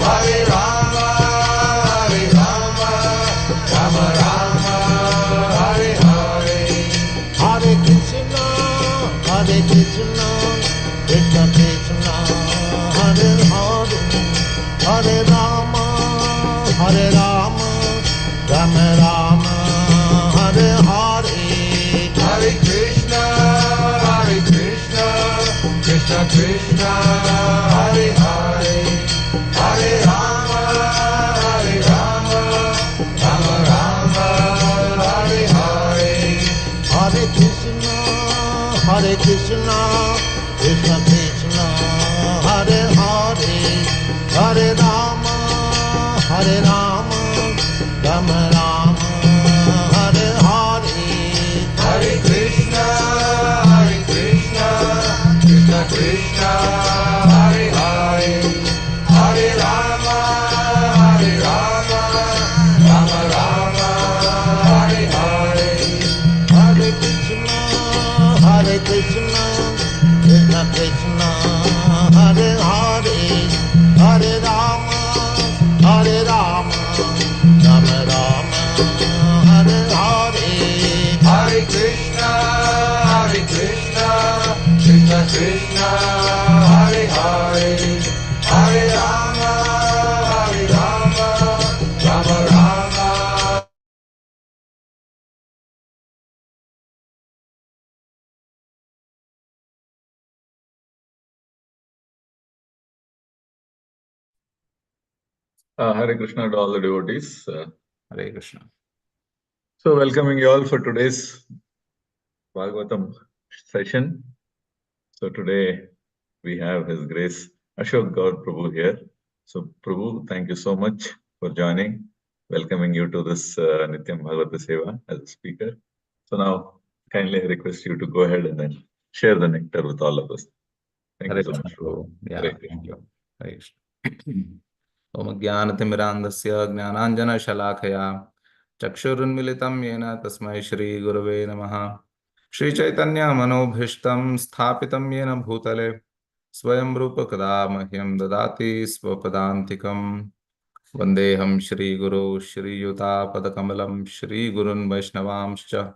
Hare Rama, Rama Rama, Hare Hare. Hare Krishna, Krishna Krishna, Hare Hare. Hare Rama, Rama Rama, Hare Hare. Hare Krishna, Krishna Krishna, Hare Hare. Hare Rama, Rama Rama, Hare Hare. Hare Krishna, Krishna Krishna, Hare Hare. Hare Rama, Rama Rama, Hare Hare. Hare Krishna, Krishna Krishna, Hare Hare. Hare Rama, Rama Rama, Hare Hare. Hare Krishna, Krishna Krishna, Hare Hare. Hare Rama, Rama Rama, Hare Hare. Hare Krishna, Krishna Krishna, Hare Hare. Hare Rama, Rama Rama. Hare Krishna to all the devotees. Hare Krishna. So welcoming you all for today's Bhagavatam session. So today we have His Grace Ashok Gaur Prabhu here. So Prabhu, thank you so much for joining. Welcoming you to this Nityam Bhagavata Seva as a speaker. So now kindly request you to go ahead and then share the nectar with all of us. Thank you so much. Prabhu. Yeah, Hare thank you. Hare Krishna. Om Jnanatimirandasya Jnananjana-shalakaya Chakshurunmilitam Yena Tasmai Shri Gurave Namaha. Shri Chaitanya Manobhishtam Sthapitam Yena Bhutale Swayam Rupa Kada Mahyam Dadati Swapadantikam Vandeham Shri Guru Shri Yuta Padakamalam Shri Gurun Vaishnavamscha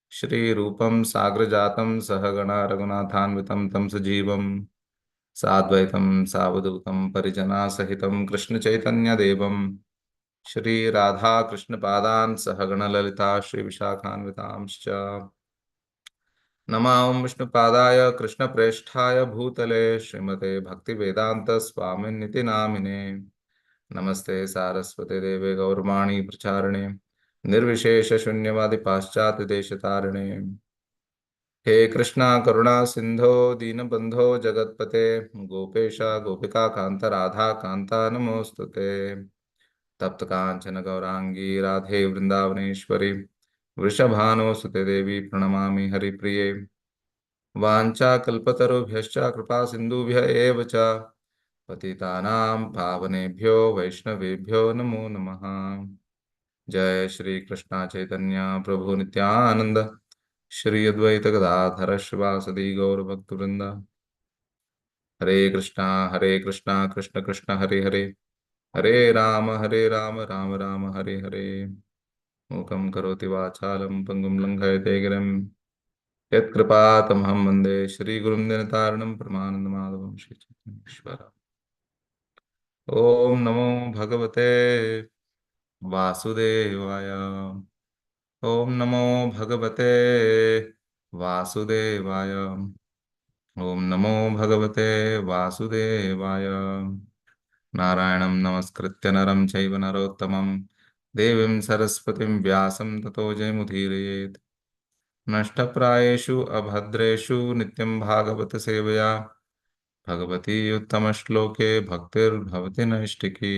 Shri Rupam Sagrajatam Sahagana Raghunathanvitam Tam Sajivam साद्वैतम सावधूतम परिजना सहितम Krishna Chaitanya देवम श्री राधा कृष्ण पादान सहगण ललिता श्री विशाखान्वितांश्च नमामि विष्णु पादाय कृष्ण प्रेष्ठाय भूतले श्रीमते भक्ति वेदांत स्वामिनिति नामिने नमस्ते सारस्वते देवे गौरवाणी प्रचारिणे निर्विशेष शून्यवादी पाश्चात्य देशतारिणे हे कृष्णा करुणा सिंधो दीनबंधो जगतपते गोपेश गोपिका कांता राधा कांता नमोस्तुते तप्त कांचन गौरांगी राधे वृंदावनेश्वरी वृषभानुसुते देवी प्रणमामि हरिप्रिये वाञ्छा कल्पतरुभ्यश्च कृपा सिन्धुभ्य एव च पतितानां पावनेभ्यो वैष्णवेभ्यो नमो नमः। जय श्री कृष्ण चैतन्य प्रभु नित्यानंद श्री अद्वैत गदाधर शिवासदि गौर भक्त वृंदा। हरे कृष्णा कृष्ण कृष्ण हरे हरे हरे राम राम राम हरे हरे। मूकं करोति वाचालं पंगुं लंघयते गिरिं यत्कृपातमहं वन्दे श्रीगुरुं दीनतारिणं परमानन्दमाधवं श्रीचैतन्येश्वरम्। ॐ नमो भगवते वासुदेवाय। ॐ नमो भगवते वासुदेवाय। ॐ नमो भगवते वासुदेवाय। नारायणं नमस्कृत्य नरं चैव नरोत्तमं देवीं सरस्वतीं व्यासं ततो जयमुदीरयेत्। नष्टप्रायेषु अभद्रेषु नित्यं भागवत सेवया भगवती उत्तमश्लोके भक्तिर्भवति नैष्टिकी।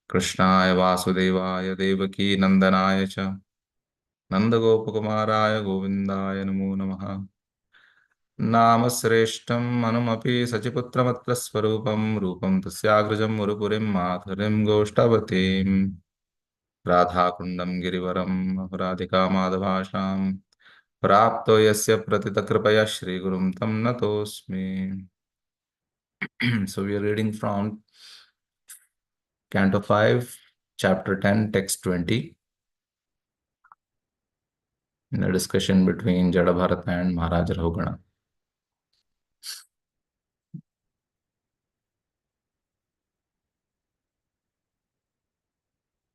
कृष्णाय वासुदेवाय देवकी नंदनाय च नन्दगोपकुमाराय गोविन्दाय नमो नमः। नाम श्रेष्ठं मनुमपि सचिपुत्रमत्र स्वरूपं रूपं तस्याग्रजं मुरुपुरीं माधुरीं गोष्ठवतीं राधाकुण्डं गिरिवरं राधिका माधवाशां प्राप्तो यस्य प्रतितकृपया श्रीगुरुं तं नतोऽस्मि। So we are reading from Canto 5, Chapter 10, Text 20, in a discussion between Jada Bharata and Maharaj Rahugana.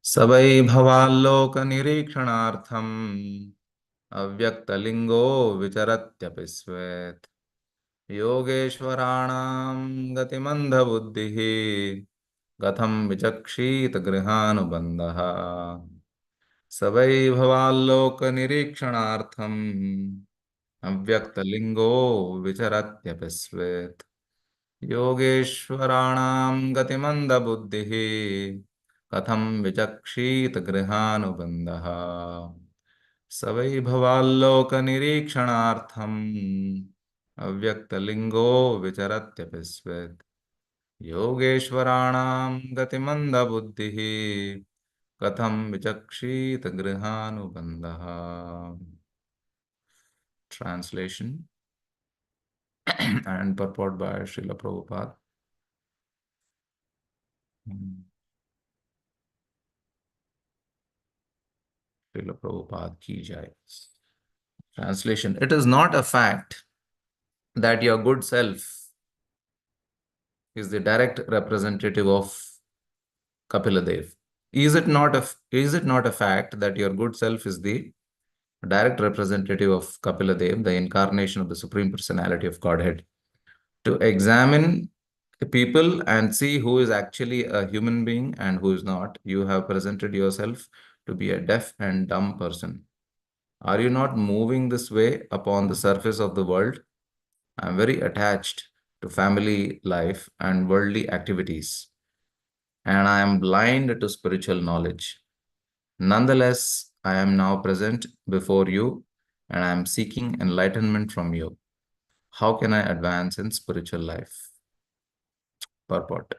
Savai bhavalloka nirikshanaartham avyaktalingo vicharatyapisvet yogeshwaranam gatimandha buddhihi gatham vichakshit grihanubandha savai bhavalloka nirikshanaartham avyaktalingo vicharatyapisvet योगेश्वराणां गतिमन्दबुद्धिः कथं विचक्षीत गृहानुबन्धः स वै भवाल्लोकनिरीक्षणार्थम् अव्यक्तलिङ्गो विचरत्यपि स्वेत् योगेश्वराणां गतिमन्दबुद्धिः कथं विचक्षीत गृहानुबन्धः. Translation and purport by Srila Prabhupada. Srila Prabhupada ki jai. Translation: it is not a fact that your good self is the direct representative of Kapila Dev. Is it not a fact that your good self is the direct representative of Kapila Dev, the incarnation of the Supreme Personality of Godhead? To examine people and see who is actually a human being and who is not, you have presented yourself to be a deaf and dumb person. Are you not moving this way upon the surface of the world? I am very attached to family life and worldly activities, and I am blind to spiritual knowledge. Nonetheless, I am now present before you, and I am seeking enlightenment from you. How can I advance in spiritual life? Purport.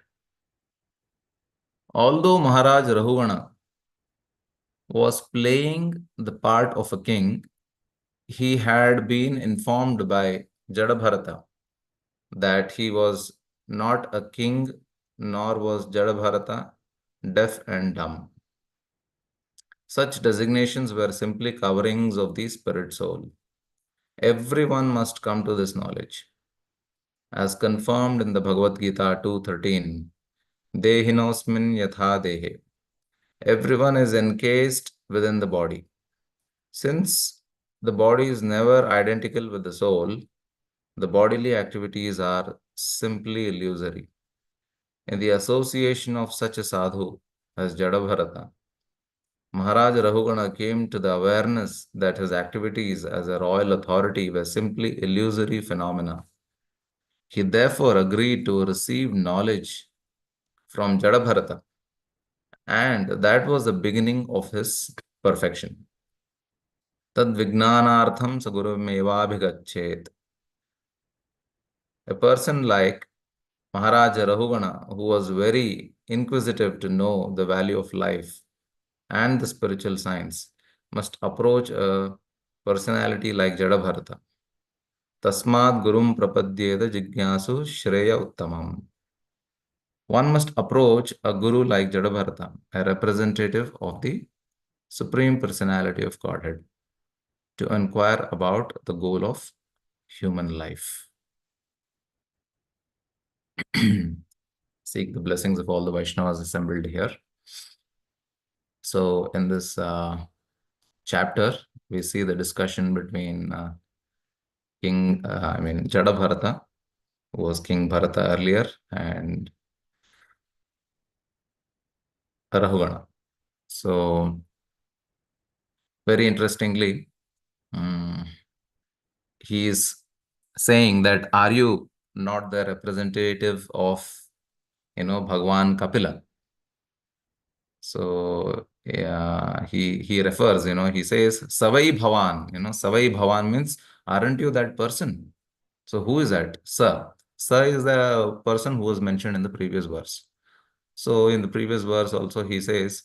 Although Maharaj Rahugana was playing the part of a king, he had been informed by Jadabharata that he was not a king, nor was Jadabharata deaf and dumb. Such designations were simply coverings of the spirit soul. Everyone must come to this knowledge. As confirmed in the Bhagavad Gita 2:13, Dehinosmin yatha dehe. Everyone is encased within the body. Since the body is never identical with the soul, the bodily activities are simply illusory. In the association of such a sadhu as Jadabharata, Maharaj Rahugana came to the awareness that his activities as a royal authority were simply illusory phenomena. He therefore agreed to receive knowledge from Jadabharata, and that was the beginning of his perfection. Tad vijnanartham sagurumevabhigachet. A person like Maharaj Rahugana, who was very inquisitive to know the value of life and the spiritual science, must approach a personality like Jadabharata. Tasmad gurum prapadyeda jignasu shreya uttamam. One must approach a guru like Jadabharata, a representative of the Supreme Personality of Godhead, to inquire about the goal of human life. Seek the blessings of all the Vaishnavas assembled here. So in this chapter, we see the discussion between Jada Bharata, who was King Bharata earlier, and Rahugana. So very interestingly, he is saying that, are you not the representative of, Bhagwan Kapila? So he refers, he says, Savai Bhavan, Savai Bhavan means, aren't you that person? So who is that? Sa. Sa is the person who was mentioned in the previous verse. So in the previous verse also he says,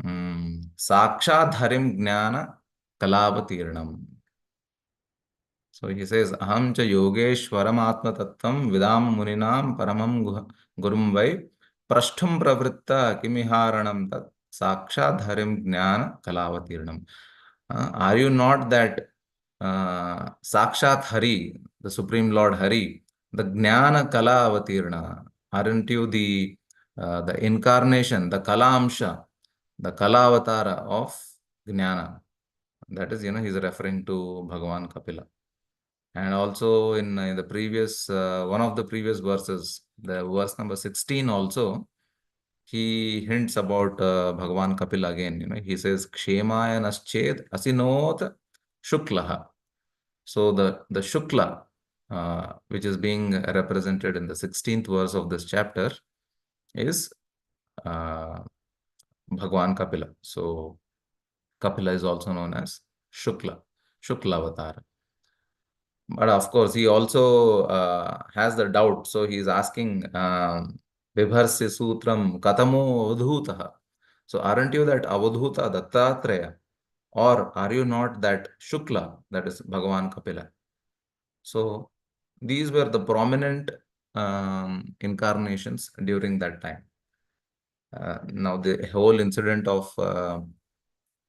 Sakshat Harim Jnana Kalavatirnam. So he says, Aham cha yogeshwaram atma tattvam vidam muninam paramam gurum vai prashtham pravritta kimiharanam tat sakshat harim jnana kalavatirnam. Are you not that Sakshat Hari, the Supreme Lord Hari, the Jnana Kala Avatirna? Aren't you the incarnation, the Kala Amsha, the Kala Avatara of Jnana? That is, he's referring to Bhagavan Kapila. And also in the previous, one of the previous verses, the verse number 16 also, he hints about Bhagavan Kapila again. He says, Kshemaya nasched asinot shuklaha. So the Shukla, which is being represented in the 16th verse of this chapter, is Bhagwan Kapila. So Kapila is also known as Shukla Avatar. But of course, he also has the doubt. So he is asking, Vibharsi Sutram Katamo Avadhutaha. So aren't you that Avadhuta Dattatreya? Or are you not that Shukla, that is Bhagavan Kapila? So these were the prominent incarnations during that time. Now the whole incident of Jada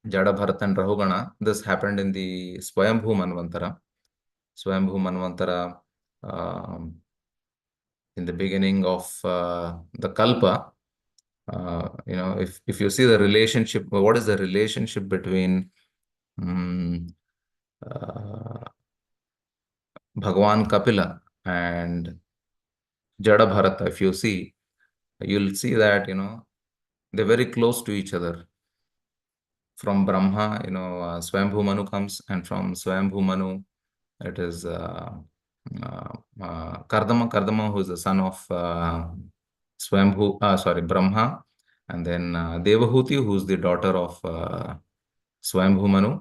Bharat and Rahugana, this happened in the Swayambhu Manvantara. Swayambhu Manvantara, in the beginning of the Kalpa, if you see the relationship, what is the relationship between Bhagwan Kapila and Jada Bharata? If you see, you'll see that, they're very close to each other. From Brahma, Swayambhu Manu comes, and from Swayambhu Manu, it is Kardama, who is the son of Brahma, and then Devahuti, who is the daughter of Swayambhu Manu,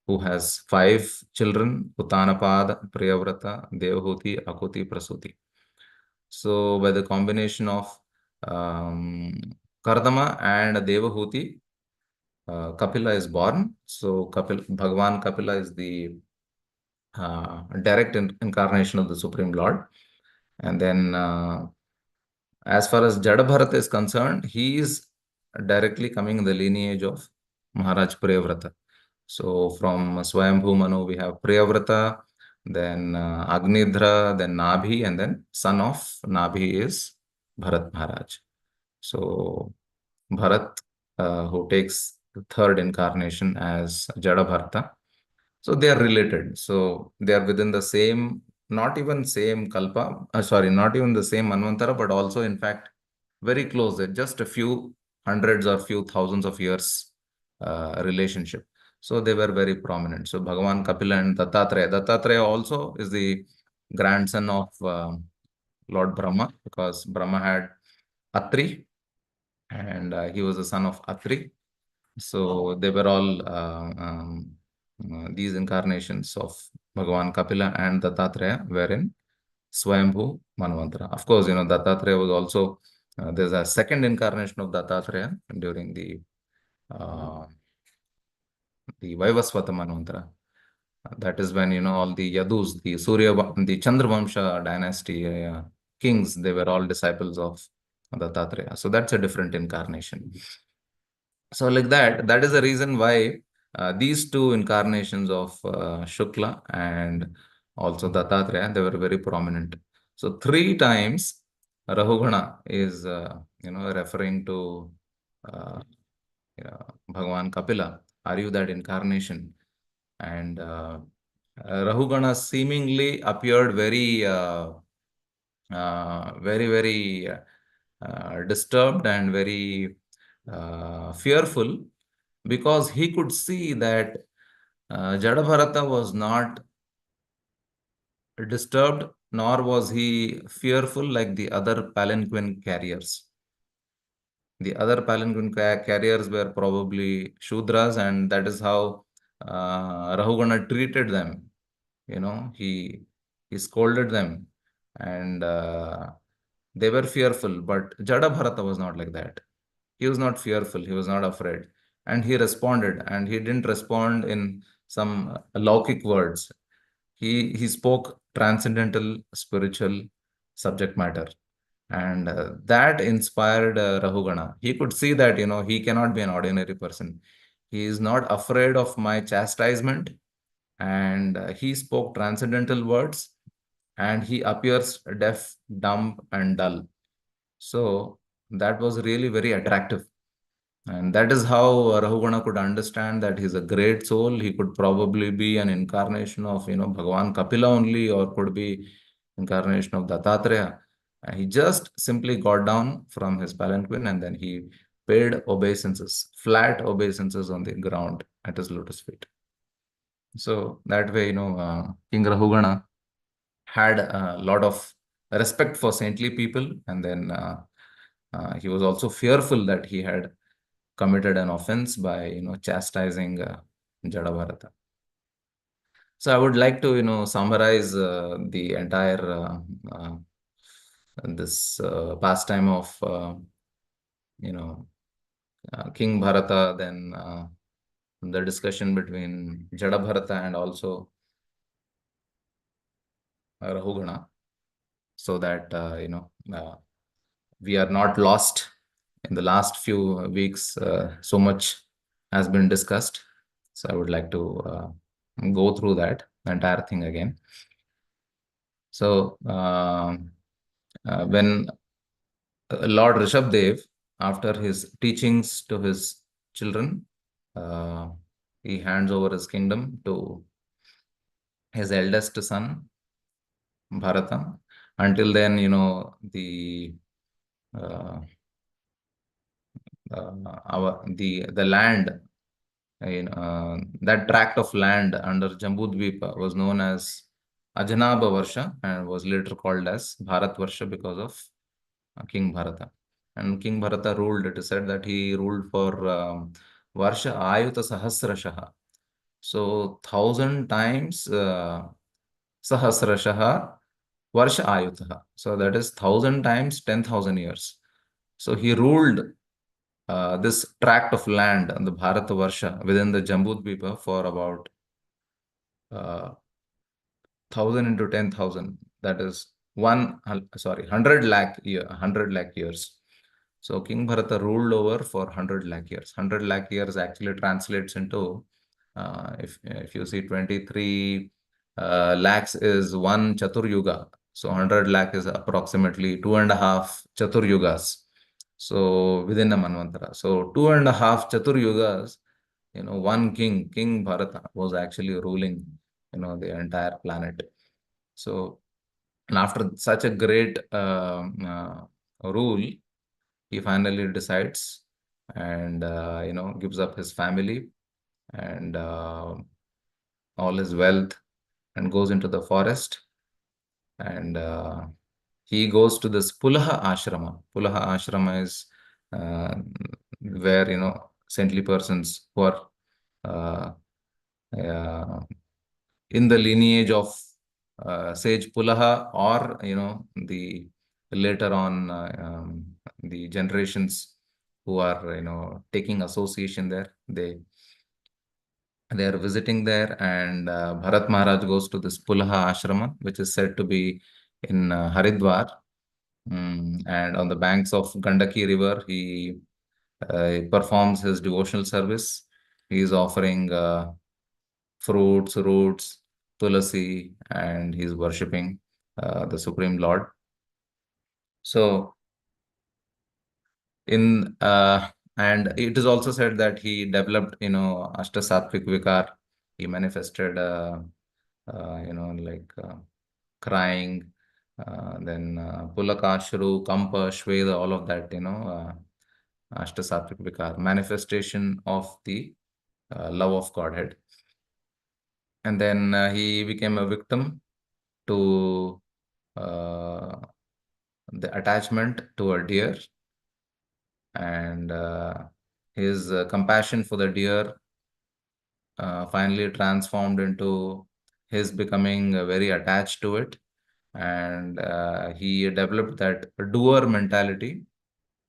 who has 5 children: Uttanapada, Priyavrata, Devahuti, Akuti, Prasuti. So by the combination of Kardama and Devahuti, Kapila is born. So Bhagavan Kapila is the direct incarnation of the Supreme Lord. And then as far as Jada Bharat is concerned, he is directly coming in the lineage of Maharaj Priyavrata. So from Swayambhu Manu, we have Priyavrata, then Agnidhra, then Nabhi, and then son of Nabhi is Bharat Maharaj. So Bharat, who takes the 3rd incarnation as Jada Bharata. So they are related. So they are within the same, not even same Kalpa, not even the same Manvantara, but also in fact very close. They're just a few hundreds or few thousands of years relationship. So they were very prominent. So Bhagavan Kapila and Dattatreya also is the grandson of Lord Brahma, because Brahma had Atri, and he was the son of Atri. So they were all these incarnations of Bhagavan Kapila and Dattatreya were in Swayambhu Manvantara. Of course, Dattatreya was also, there's a second incarnation of Dattatreya during the Vaivasvata Manvantara. That is when, all the Yadus, the the Chandravamsha dynasty kings, they were all disciples of Dattatreya. So that's a different incarnation. So like that is the reason why these 2 incarnations of Shukla and also Dattatreya, they were very prominent. So 3 times Rahugana is, referring to Bhagavan Kapila. Are you that incarnation? And Rahugana seemingly appeared very, very disturbed and very fearful, because he could see that Jadabharata was not disturbed, nor was he fearful like the other palanquin carriers. The other palanquin carriers were probably Shudras, and that is how Rahugana treated them. He scolded them, and they were fearful. But Jadabharata was not like that. He was not fearful. He was not afraid. And he responded, and he didn't respond in some Laukik words. he spoke transcendental spiritual subject matter, and that inspired Rahugana. He could see that he cannot be an ordinary person. He is not afraid of my chastisement, and he spoke transcendental words, and he appears deaf, dumb, and dull. So that was really very attractive. And that is how Rahugana could understand that he's a great soul. He could probably be an incarnation of, Bhagavan Kapila only, or could be incarnation of Dattatreya. And he just simply got down from his palanquin and then he paid obeisances, flat obeisances on the ground at his lotus feet. So that way, King Rahugana had a lot of respect for saintly people, and then he was also fearful that he had committed an offense by chastising Jadabharata. So I would like to summarize the entire this pastime of King Bharata, then the discussion between Jadabharata and also Rahugana, so that we are not lost. In the last few weeks, so much has been discussed. So I would like to go through that entire thing again. So when Lord Rishabdev, after his teachings to his children, he hands over his kingdom to his eldest son, Bharata. Until then, the the land in that tract of land under Jambudvipa was known as Ajanaba Varsha and was later called as Bharat Varsha because of King Bharata. And King Bharata ruled, it is said that he ruled for Varsha Ayuta Sahasrashaha. So 1,000 times Sahasrashaha Varsha Ayutaha. So that is 1,000 times 10,000 years. So he ruled this tract of land, the Bharata Varsha, within the Jambudvipa for about 1,000 into 10,000. That is 100 lakh years. So King Bharata ruled over for 100 lakh years. 100 lakh years actually translates into, if you see 23 lakhs is one Chatur Yuga. So 100 lakh is approximately 2.5 Chatur Yugas. So within a Manvantara. So 2.5 Chatur Yugas, one King Bharata was actually ruling, the entire planet. So, and after such a great rule, he finally decides and gives up his family and all his wealth and goes into the forest, and he goes to this Pulaha Ashrama. Pulaha Ashrama is where saintly persons who are in the lineage of sage Pulaha, or the later on the generations who are taking association there, they are visiting there, and Bharat Maharaj goes to this Pulaha Ashrama, which is said to be in Haridwar. And on the banks of Gandaki river, he performs his devotional service. He is offering fruits, roots, tulasi, and he's worshipping the Supreme Lord. So and it is also said that he developed Ashta Sattvic Vikar. He manifested like crying, then Pulakashru, Kampa, Shveda, all of that, Ashta Sattvic Vikar, manifestation of the love of Godhead. And then he became a victim to the attachment to a deer, and his compassion for the deer finally transformed into his becoming very attached to it, and he developed that doer mentality,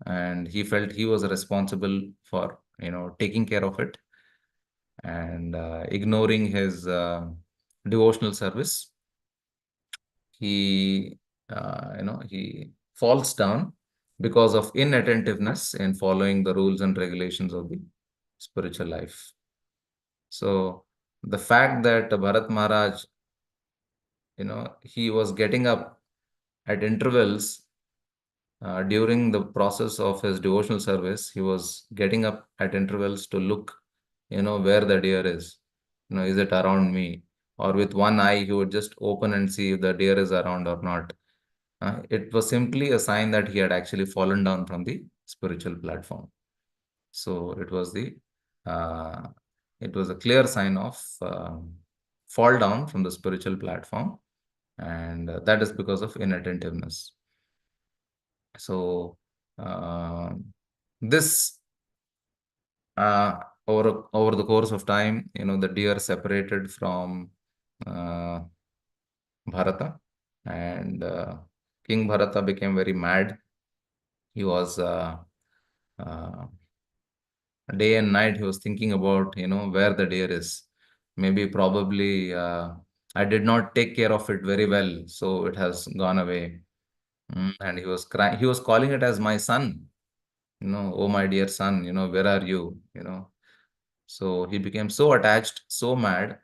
and he felt he was responsible for taking care of it, and ignoring his devotional service, he he falls down because of inattentiveness in following the rules and regulations of the spiritual life. So the fact that Bharat Maharaj, he was getting up at intervals during the process of his devotional service, he was getting up at intervals to look, where the deer is. Is it around me? Or with one eye, he would just open and see if the deer is around or not. It was simply a sign that he had actually fallen down from the spiritual platform. So uh, it was a clear sign of fall down from the spiritual platform, and that is because of inattentiveness. So this over the course of time, the deer separated from Bharata, and King Bharata became very mad. He was day and night he was thinking about where the deer is. Maybe probably I did not take care of it very well, so it has gone away. And he was crying. He was calling it as my son. Oh my dear son, where are you? So he became so attached, so mad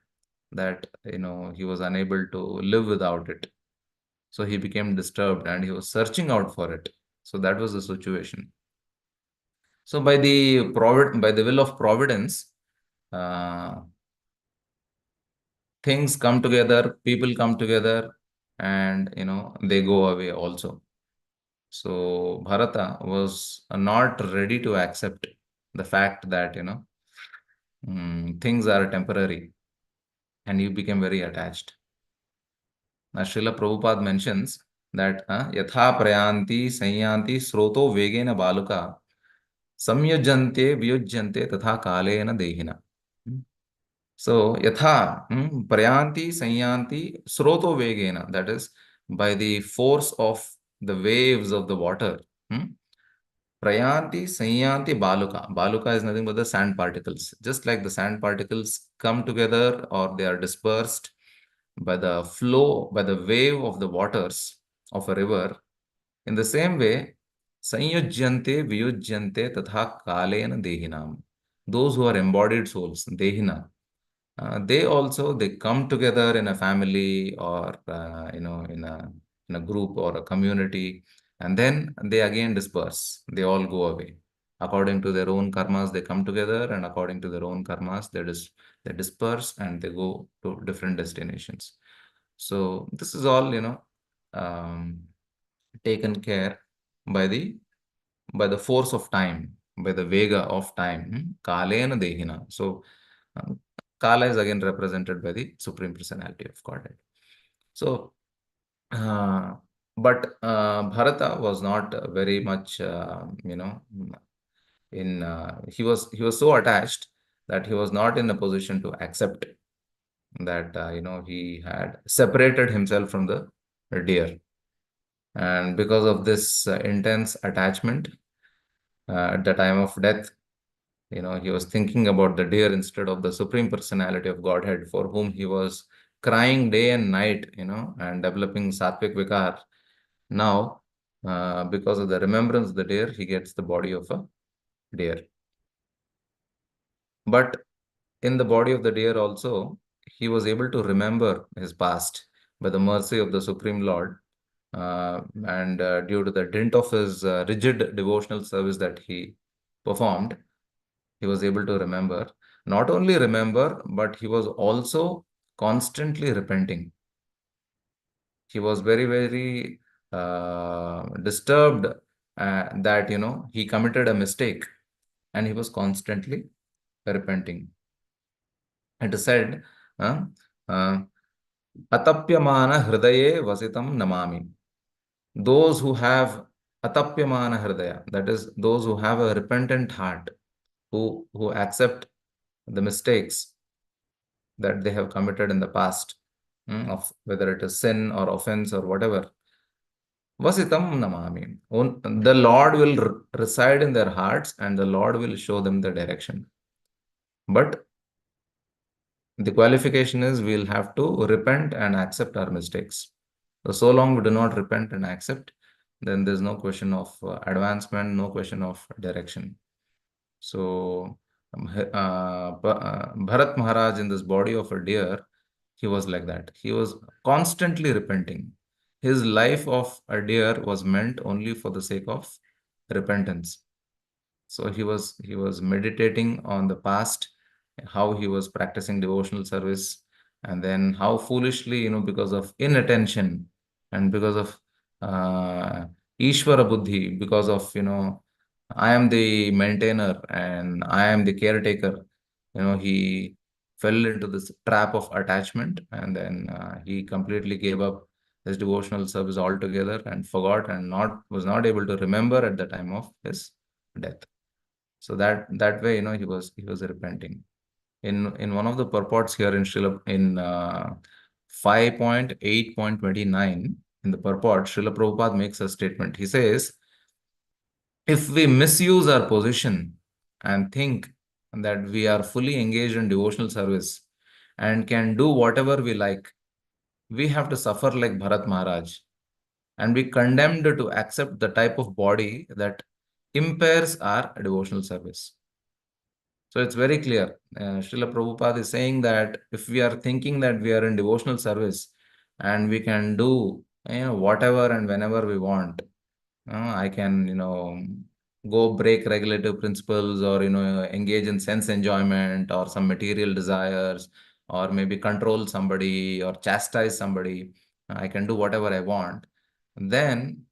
that he was unable to live without it. So he became disturbed and he was searching out for it. So that was the situation. So by the will of providence, uh, things come together, people come together, and they go away also. So Bharata was not ready to accept the fact that things are temporary, and he became very attached. Now Srila Prabhupada mentions that yatha prayanti sanyanti sroto vegena baluka samyajante vyujjante tatha kalena dehina. So yatha prayanti sanyanti sroto vegena, that is by the force of the waves of the water. Prayanti sanyanti baluka. Baluka is nothing but the sand particles. Just like the sand particles come together or they are dispersed by the flow, by the wave of the waters of a river, in the same way, sanyujyante vyujyante tatha kalena dehinam. Those who are embodied souls, dehina, they come together in a family or in a group or a community, and then they again disperse. They all go away according to their own karmas. They come together, and according to their own karmas, they disperse and they go to different destinations. So this is all um, taken care by the force of time, by the vega of time. Kalena dehina. So Kala is again represented by the Supreme Personality of Godhead. So, but Bharata was not very much, he was so attached that he was not in a position to accept that he had separated himself from the deer, and because of this intense attachment, at the time of death, he was thinking about the deer instead of the Supreme Personality of Godhead, for whom he was crying day and night, and developing sattvic vikar. Now, because of the remembrance of the deer, he gets the body of a deer. But in the body of the deer also, he was able to remember his past by the mercy of the Supreme Lord. And due to the dint of his rigid devotional service that he performed, he was able to remember. Not only remember, but he was also constantly repenting. He was very, very disturbed that, he committed a mistake, and he was constantly repenting. It is said, atapyamana hridaye vasitam namami. Those who have atapyamana hridaya, that is, those who have a repentant heart, who accept the mistakes that they have committed in the past, of whether it is sin or offense or whatever. Vasitam namami. The Lord will reside in their hearts, and the Lord will show them the direction. But The qualification is we'll have to repent and accept our mistakes. So long we do not repent and accept, then there's no question of advancement, no question of direction. So Bharat Maharaj, in this body of a deer, he was like that. He was constantly repenting. His life of a deer was meant only for the sake of repentance. So he was meditating on the past, how he was practicing devotional service, and then how foolishly, because of inattention and because of uh, Ishvara Buddhi, because of, I am the maintainer and I am the caretaker, he fell into this trap of attachment, and then he completely gave up his devotional service altogether and forgot and was not able to remember at the time of his death. So that way, he was repenting. In one of the purports here in Srila, in 5.8.29, in the purport, Srila Prabhupada makes a statement. He says, if we misuse our position and think that we are fully engaged in devotional service and can do whatever we like, we have to suffer like Bharat Maharaj and be condemned to accept the type of body that impairs our devotional service. So it's very clear. Srila Prabhupada is saying that if we are thinking that we are in devotional service and we can do whatever and whenever we want, I can go break regulative principles, or engage in sense enjoyment or some material desires, or maybe control somebody or chastise somebody. I can do whatever I want. Then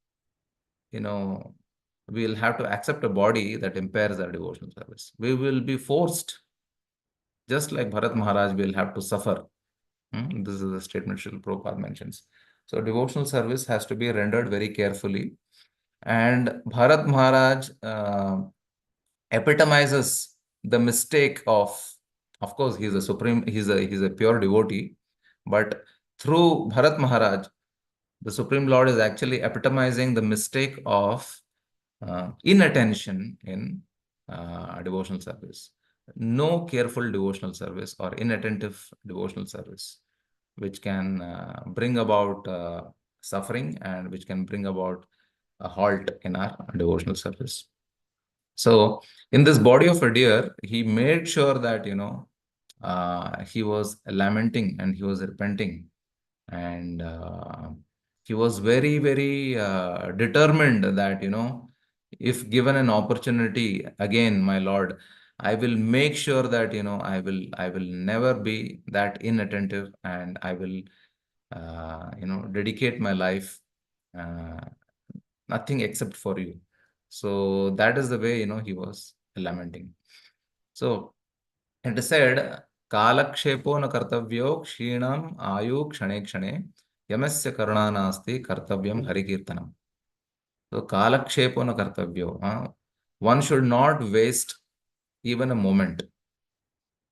we'll have to accept a body that impairs our devotional service. We will be forced, just like Bharat Maharaj will have to suffer. This is the statement Srila Prabhupada mentions. So devotional service has to be rendered very carefully. And Bharat Maharaj epitomizes the mistake of course, he's a supreme, he's a pure devotee, but through Bharat Maharaj, the Supreme Lord is actually epitomizing the mistake of inattention in devotional service. No careful devotional service or inattentive devotional service, which can bring about suffering and which can bring about a halt in our devotional service. So in this body of a deer, he made sure that, he was lamenting and he was repenting, and he was very, very determined that, if given an opportunity again, my Lord, I will make sure that, I will never be that inattentive, and I will, dedicate my life, uh, nothing except for you. So that is the way, he was lamenting. So it is said, Kalakshepo na kartavyo kshinam ayu kshane kshane yamasya karuna nasti kartavyam harikirtanam. So Kalakshepo na kartavyo. One should not waste even a moment.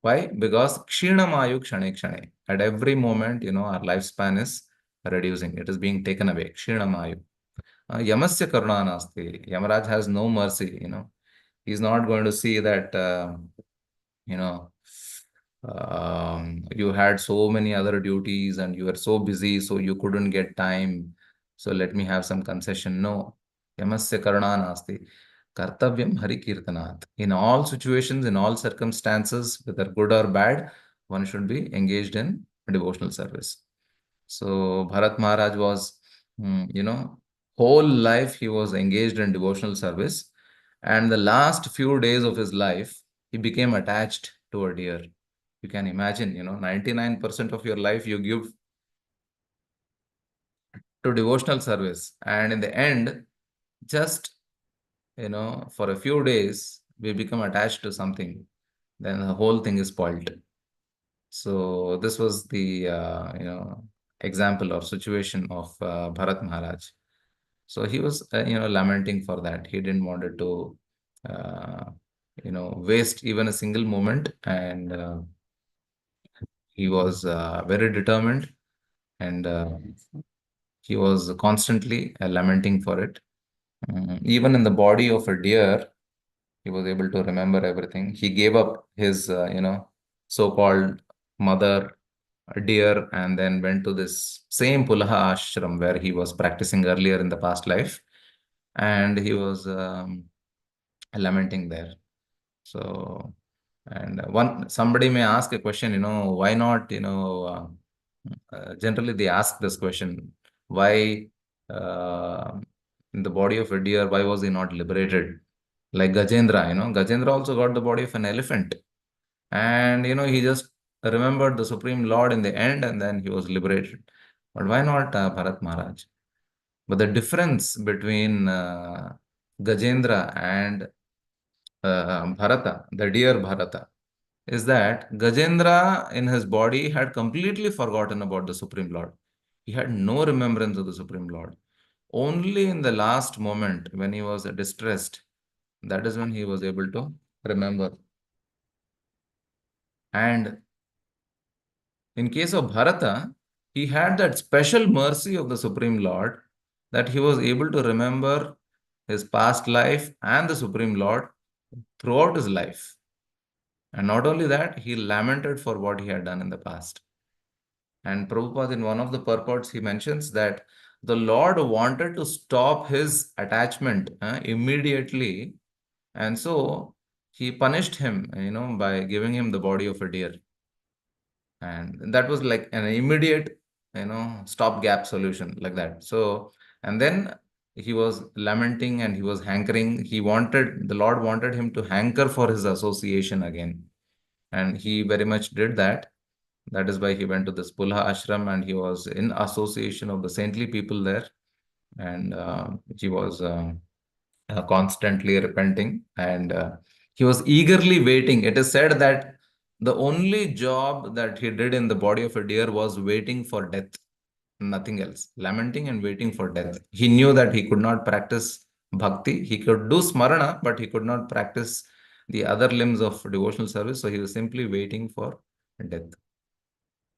Why? Because kshinam ayu kshane kshane. At every moment, our lifespan is reducing. It is being taken away. Kshinam ayu. Yamasya karuna nasti. Yamaraj has no mercy, He's not going to see that, you know, you had so many other duties and you were so busy, so you couldn't get time. So let me have some concession. No. Yamasya karuna nasti. Kartavyam hari kirtanat. In all situations, in all circumstances, whether good or bad, one should be engaged in devotional service. So Bharat Maharaj was, whole life he was engaged in devotional service. And the last few days of his life, he became attached to a deer. You can imagine, 99% of your life you give to devotional service. And in the end, just, for a few days, we become attached to something. Then the whole thing is spoiled. So this was the, example or situation of Bharat Maharaj. So he was, lamenting for that. He didn't wanted to, waste even a single moment, and he was very determined, and he was constantly lamenting for it. Even in the body of a deer, he was able to remember everything. He gave up his, so-called mother, a deer, and then went to this same Pulaha ashram where he was practicing earlier in the past life, and he was lamenting there. So, and somebody may ask a question, why not, generally they ask this question, why in the body of a deer, why was he not liberated? Like Gajendra, Gajendra also got the body of an elephant. And, he just remembered the Supreme Lord in the end and then he was liberated. But why not Bharat Maharaj? But the difference between Gajendra and Bharata, the deer Bharata, is that Gajendra in his body had completely forgotten about the Supreme Lord. He had no remembrance of the Supreme Lord. Only in the last moment when he was distressed, that is when he was able to remember. And in case of Bharata, he had that special mercy of the Supreme Lord that he was able to remember his past life and the Supreme Lord throughout his life. And not only that, he lamented for what he had done in the past. And Prabhupada, in one of the purports, he mentions that the Lord wanted to stop his attachment immediately. And so he punished him, by giving him the body of a deer. And that was like an immediate, stopgap solution like that. So, and then he was lamenting and he was hankering. The Lord wanted him to hanker for his association again. And he very much did that. That is why he went to this Pulha ashram and he was in association of the saintly people there. And he was constantly repenting and he was eagerly waiting. It is said that the only job that he did in the body of a deer was waiting for death, nothing else, lamenting and waiting for death. He knew that he could not practice bhakti. He could do smarana, but he could not practice the other limbs of devotional service. So he was simply waiting for death.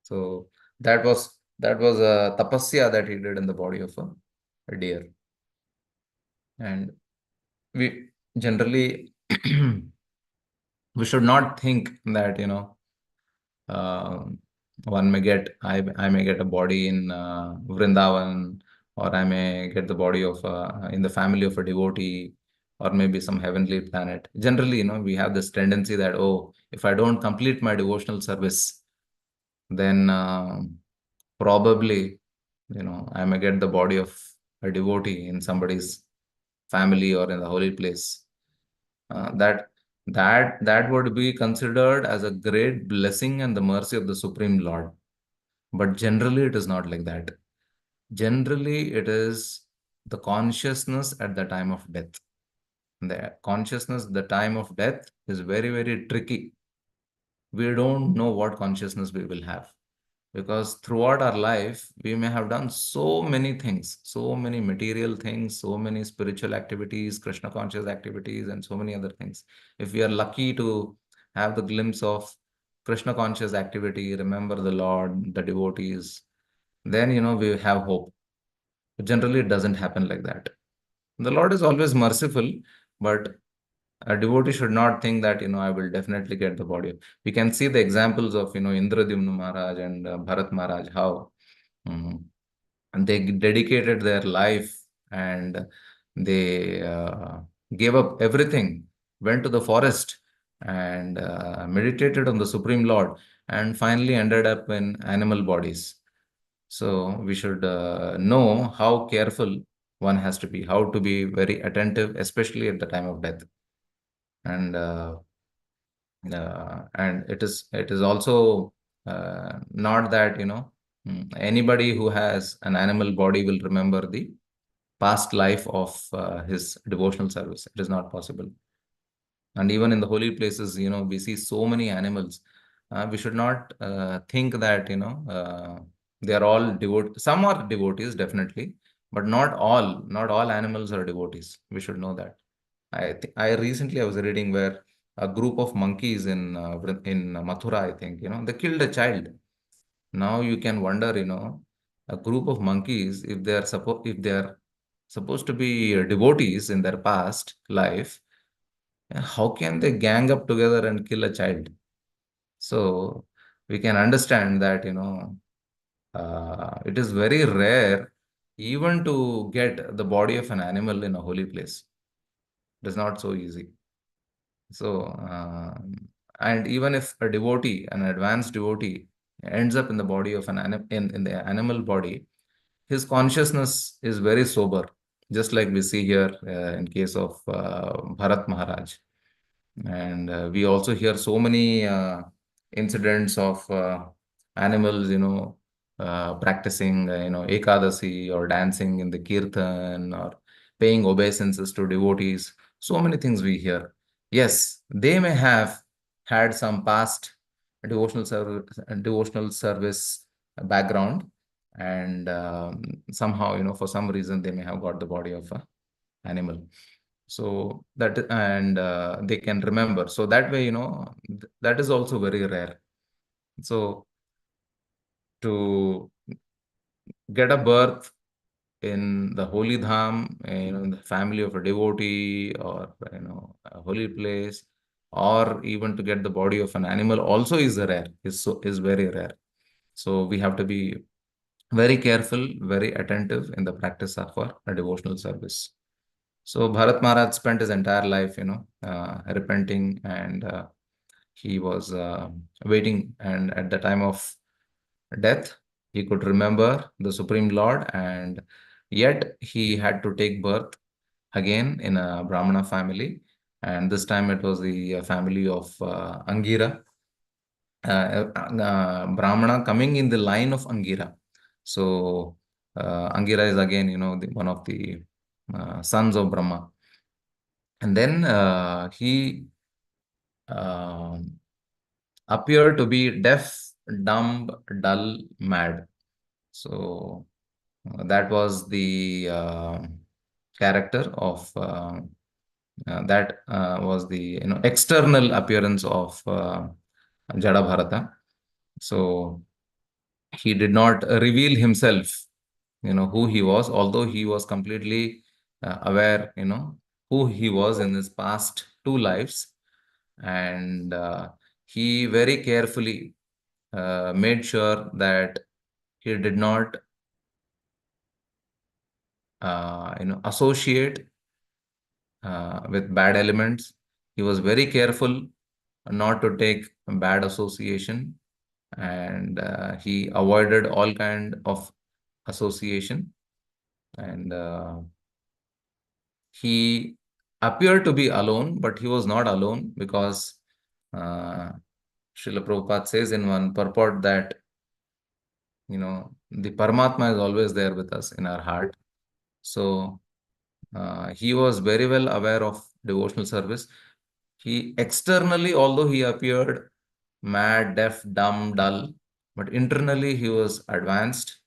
So that was a tapasya that he did in the body of a deer. And we generally we should not think that uh, I may get a body in Vrindavan, or I may get the body of in the family of a devotee, or maybe some heavenly planet. Generally, we have this tendency that, oh, if I don't complete my devotional service, then probably I may get the body of a devotee in somebody's family or in the holy place. That would be considered as a great blessing and the mercy of the Supreme Lord. But generally, it is not like that. Generally, it is the consciousness at the time of death. The consciousness at the time of death is very, very tricky. We don't know what consciousness we will have, because throughout our life, we may have done so many things, so many material things, so many spiritual activities, Krishna conscious activities, and so many other things. If we are lucky to have the glimpse of Krishna conscious activity, remember the Lord, the devotees, then, we have hope. But generally, it doesn't happen like that. The Lord is always merciful, but a devotee should not think that, I will definitely get the body. We can see the examples of, Indradyumna Maharaj and Bharat Maharaj, how and they dedicated their life and they gave up everything, went to the forest and meditated on the Supreme Lord, and finally ended up in animal bodies. So we should know how careful one has to be, how to be very attentive, especially at the time of death. And it is also not that anybody who has an animal body will remember the past life of his devotional service. It is not possible. And even in the holy places, we see so many animals. We should not think that they are all devotees. Some are devotees, definitely, but not all animals are devotees. We should know that. I recently I was reading where a group of monkeys in Mathura, I think, they killed a child. Now you can wonder, a group of monkeys, if they are supposed to be devotees in their past life, how can they gang up together and kill a child? So we can understand that, it is very rare even to get the body of an animal in a holy place. It is not so easy. So, and even if a devotee, an advanced devotee, ends up in the body of an in the animal body, his consciousness is very sober, just like we see here in case of Bharat Maharaj. And we also hear so many incidents of animals, practicing, Ekadasi or dancing in the kirtan or paying obeisances to devotees. So many things we hear. Yes, they may have had some past devotional service background, and somehow, for some reason, they may have got the body of a animal. So that, and they can remember. So that way, that is also very rare. So to get a birth in the holy dham, in the family of a devotee, or a holy place, or even to get the body of an animal also is rare, is very rare. So we have to be very careful, very attentive in the practice of our devotional service. So Bharat Maharaj spent his entire life, repenting, and he was waiting. And at the time of death, he could remember the Supreme Lord, and yet he had to take birth again in a Brahmana family. And this time it was the family of Angira, Brahmana coming in the line of Angira. So Angira is again, one of the sons of Brahma. And then he appeared to be deaf, dumb, dull, mad. So that was the character of that was the external appearance of Jada Bharata. So he did not reveal himself, who he was, although he was completely aware, who he was in his past two lives. And he very carefully made sure that he did not associate with bad elements. He was very careful not to take bad association, and he avoided all kind of association. And he appeared to be alone, but he was not alone, because uh, Srila Prabhupada says in one purport that, the Paramatma is always there with us in our heart. So he was very well aware of devotional service. He externally, although he appeared mad, deaf, dumb, dull, but internally he was advanced.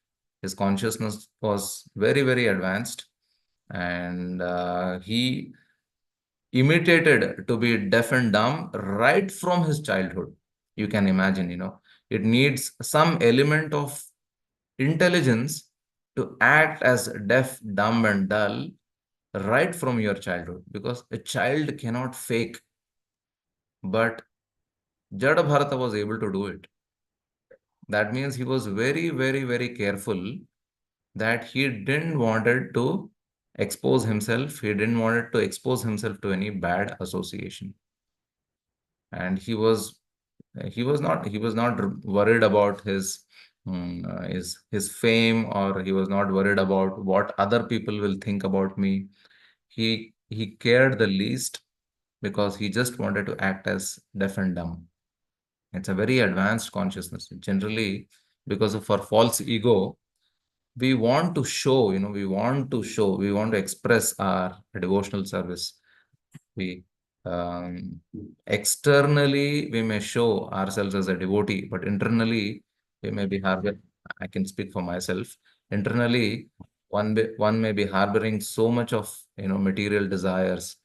His consciousness was very, very advanced. And he imitated to be deaf and dumb right from his childhood. You can imagine, it needs some element of intelligence to act as deaf, dumb, and dull right from your childhood, because a child cannot fake. But Jada Bharata was able to do it. That means he was very, very, very careful that he didn't wanted to expose himself. He didn't wanted to expose himself to any bad association. And he was not worried about his fame, or he was not worried about what other people will think about me. He cared the least, because he just wanted to act as deaf and dumb. It's a very advanced consciousness. Generally, because of our false ego, we want to show, we want to express our devotional service. We externally we may show ourselves as a devotee, but internally we may be harboring. I can speak for myself. Internally, one may be harboring so much of material desires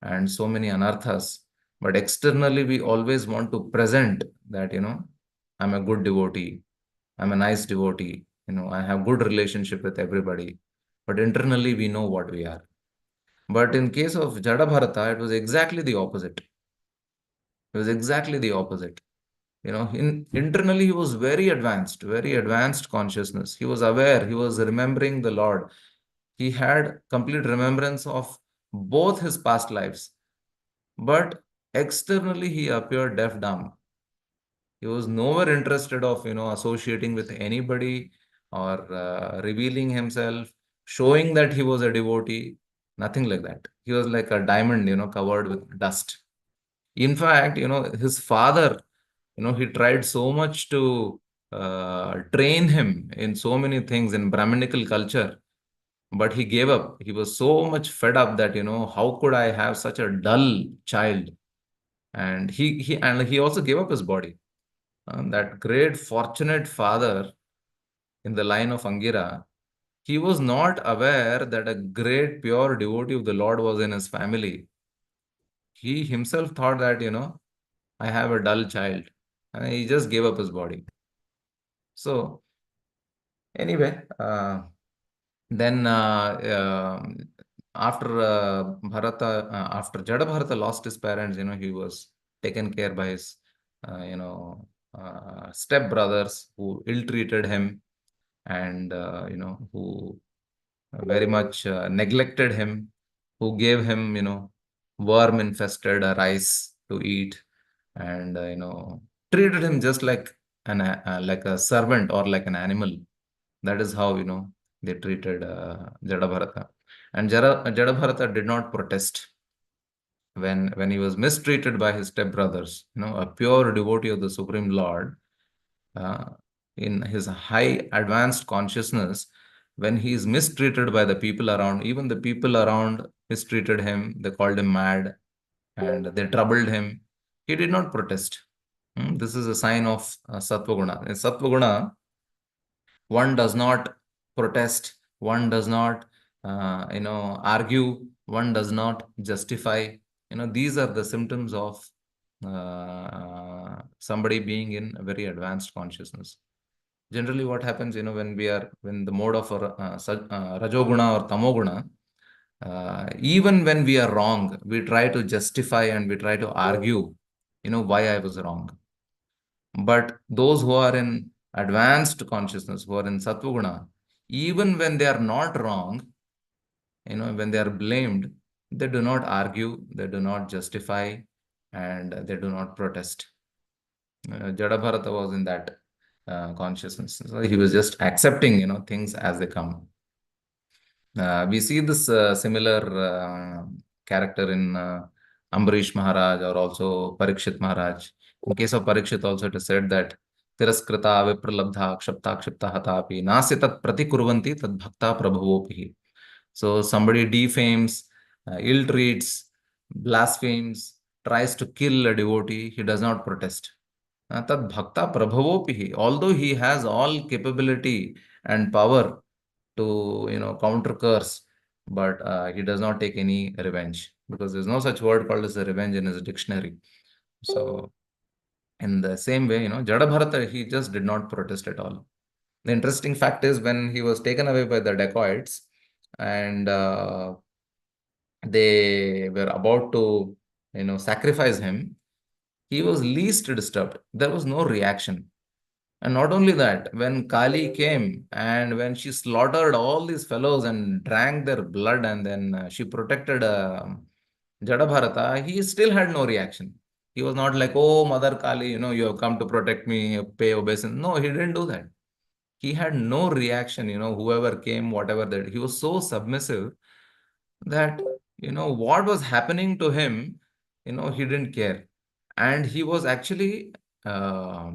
and so many anarthas, but externally we always want to present that I'm a good devotee, I'm a nice devotee, I have good relationship with everybody, but internally we know what we are. But in case of Jada Bharata, it was exactly the opposite. It was exactly the opposite. Internally, he was very advanced consciousness. He was aware, he was remembering the Lord. He had complete remembrance of both his past lives. But externally, he appeared deaf, dumb. He was nowhere interested of, associating with anybody or revealing himself, showing that he was a devotee. Nothing like that. He was like a diamond, covered with dust. In fact, his father, he tried so much to train him in so many things in Brahminical culture, but he gave up. He was so much fed up that, how could I have such a dull child? And he also gave up his body. That great fortunate father in the line of Angira, he was not aware that a great pure devotee of the Lord was in his family. He himself thought that, I have a dull child, and he just gave up his body. So anyway, then after after Jada Bharata lost his parents, he was taken care by his, step brothers who ill-treated him and, who very much neglected him, who gave him, worm-infested rice to eat, and, treated him just like a servant or like an animal. That is how, they treated Jada Bharata. And Jada Bharata did not protest when he was mistreated by his stepbrothers, a pure devotee of the Supreme Lord, uh, in his high advanced consciousness, when he is mistreated by the people around, even the people around mistreated him, they called him mad and they troubled him. He did not protest. This is a sign of Sattva Guna. In Sattva Guna, one does not protest, one does not, argue, one does not justify. These are the symptoms of somebody being in a very advanced consciousness. Generally, what happens, when the mode of Rajoguna or Tamoguna, even when we are wrong, we try to justify and we try to argue, why I was wrong. But those who are in advanced consciousness, who are in Sattva-guna, even when they are not wrong, when they are blamed, they do not argue, they do not justify, and they do not protest. Jada Bharata was in that consciousness. So he was just accepting, things as they come. We see this similar character in Ambarish Maharaj or also Parikshit Maharaj. In case of Parikshit, also it is said that Tiraskrita vipralabdha kshapta kshipta hatapi nasi tat pratikurvanti tad bhakta prabhavopihi. So somebody defames, ill-treats, blasphemes, tries to kill a devotee, he does not protest. Tad bhakta prabhavopihi. Although he has all capability and power to, counter curse, but he does not take any revenge because there's no such word called as a revenge in his dictionary. So in the same way, Jada Bharata, he just did not protest at all. The interesting fact is when he was taken away by the dacoits and they were about to, sacrifice him, he was least disturbed. There was no reaction. And not only that, when Kali came and when she slaughtered all these fellows and drank their blood and then she protected Jadabharata, he still had no reaction. He was not like, oh, Mother Kali, you have come to protect me, pay obeisance. No, he didn't do that. He had no reaction, whoever came, whatever that. He was so submissive that, what was happening to him, he didn't care. And he was actually uh,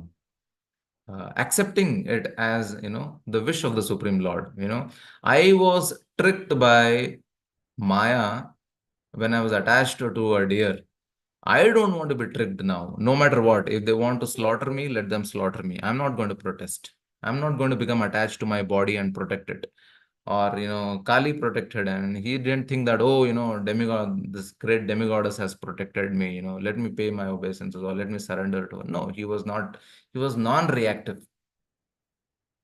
accepting it as, the wish of the Supreme Lord. I was tricked by Maya when I was attached to a deer. I don't want to be tricked now, no matter what. If they want to slaughter me, let them slaughter me. I'm not going to protest. I'm not going to become attached to my body and protect it. Or, Kali protected, and he didn't think that, oh, demigod, this great demigoddess has protected me, let me pay my obeisances or let me surrender to her. No, he was not, he was non-reactive.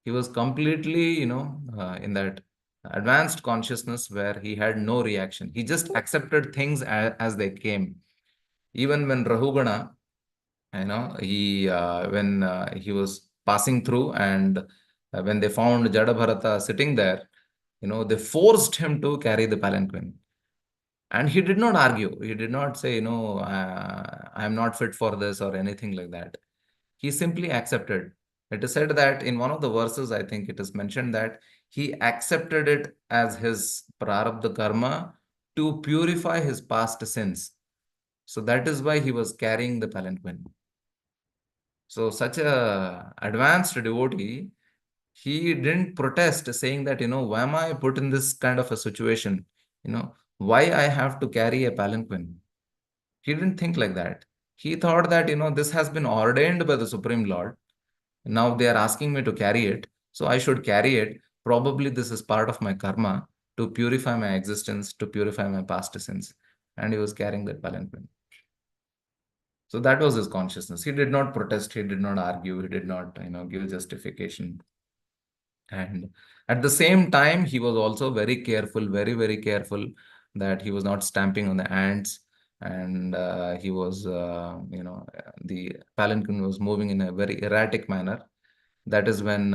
He was completely, in that advanced consciousness where he had no reaction. He just accepted things as they came. Even when Rahugana he when he was passing through, and when they found Jadabharata sitting there, they forced him to carry the palanquin. And he did not argue. He did not say, I am not fit for this or anything like that. He simply accepted. It is said that in one of the verses, I think it is mentioned that he accepted it as his prarabdha karma to purify his past sins. So that is why he was carrying the palanquin. So such a advanced devotee, he didn't protest, saying that, why am I put in this kind of a situation? Why I have to carry a palanquin? He didn't think like that. He thought that, this has been ordained by the Supreme Lord. Now they are asking me to carry it, so I should carry it. Probably this is part of my karma to purify my existence, to purify my past sins. And he was carrying that palanquin. So that was his consciousness. He did not protest, he did not argue, he did not, give justification. And at the same time, he was also very careful, very, very careful that he was not stamping on the ants. And he was, the palanquin was moving in a very erratic manner. That is when,